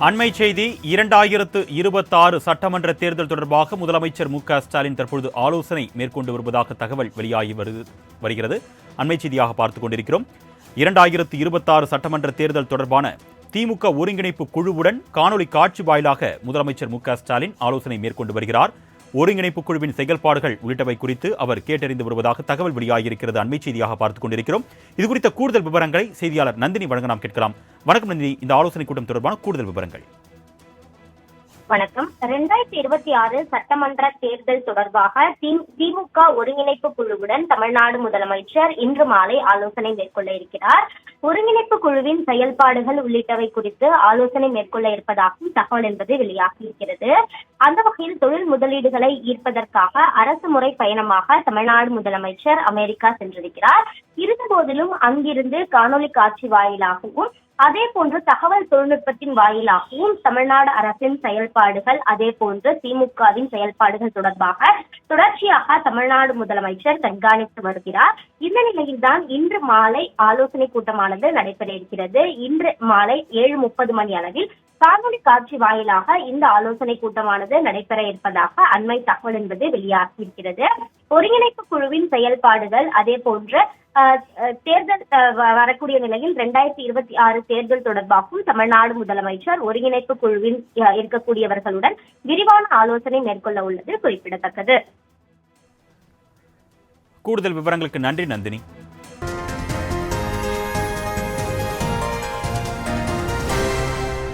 அண்மை செய்தி 2026 சட்டமன்ற தேர்தல் தொடர்பாக முதலமைச்சர் மு.க.ஸ்டாலின் தற்பொழுது ஆலோசனை மேற்கொண்டு வருவதாக தகவல் வெளியாகி வருகிறது. அண்மை செய்தியாக பார்த்துக் கொண்டிருக்கிறோம். 2026 சட்டமன்ற தேர்தல் தொடர்பான திமுக ஒருங்கிணைப்பு குழுவுடன் காணொலி காட்சி வாயிலாக முதலமைச்சர் மு.க.ஸ்டாலின் ஆலோசனை மேற்கொண்டு வருகிறார். ஒருங்கிணைப்பு குழுவின் செயல்பாடுகள் உள்ளிட்டவை குறித்து அவர் கேட்டறிந்து வருவதாக தகவல் வெளியாகியிருக்கிறது. அண்மை செய்தியாக பார்த்துக் கொண்டிருக்கிறோம். இது குறித்த கூடுதல் விவரங்களை செய்தியாளர் நந்தினி வழங்க நாம் கேட்கலாம். வணக்கம் நந்தினி, இந்த ஆலோசனை கூட்டம் தொடர்பான கூடுதல் விவரங்கள். வணக்கம். 2026 சட்டமன்ற தேர்தல் தொடர்பாக திமுக ஒருங்கிணைப்பு குழுவுடன் தமிழ்நாடு முதலமைச்சர் இன்று மாலை ஆலோசனை மேற்கொள்ள இருக்கிறார். ஒருங்கிணைப்பு குழுவின் செயல்பாடுகள் உள்ளிட்டவை குறித்து ஆலோசனை மேற்கொள்ள இருப்பதாகவும் தகவல் என்பது வெளியாகி இருக்கிறது. அந்த வகையில் தொழில் முதலீடுகளை ஈர்ப்பதற்காக அரசு முறை பயணமாக தமிழ்நாடு முதலமைச்சர் அமெரிக்கா சென்றிருக்கிறார். இருந்தபோதிலும் அங்கிருந்து காணொலி காட்சி வாயிலாகவும் அதே போன்று தகவல் தொழில்நுட்பத்தின் வாயிலாகவும் தமிழ்நாடு அரசின் செயல்பாடுகள் அதே போன்று திமுகவின் செயல்பாடுகள் தொடர்பாக தொடர்ச்சியாக தமிழ்நாடு முதலமைச்சர் கண்காணித்து வருகிறார். இந்த நிலையில்தான் இன்று மாலை ஆலோசனை கூட்டமானது நடைபெற இருக்கிறது. இன்று மாலை 7:30 மணி அளவில் காணொலி காட்சி வாயிலாக இந்த ஆலோசனை கூட்டமானது நடைபெற இருப்பதாக அண்மை தகவல் என்பது வெளியாகி இருக்கிறது. ஒருங்கிணைப்பு குழுவின் செயல்பாடுகள் அதே போன்று தேர்தல் வரக்கூடிய நிலையில் 2026 தேர்தல் தொடர்பாகவும் தமிழ்நாடு முதலமைச்சர் ஒருங்கிணைப்பு குழுவில் இருக்கக்கூடியவர்களுடன் விரிவான ஆலோசனை மேற்கொள்ள உள்ளது குறிப்பிடத்தக்கது. கூடுதல் விவரங்களுக்கு நன்றி நந்தினி.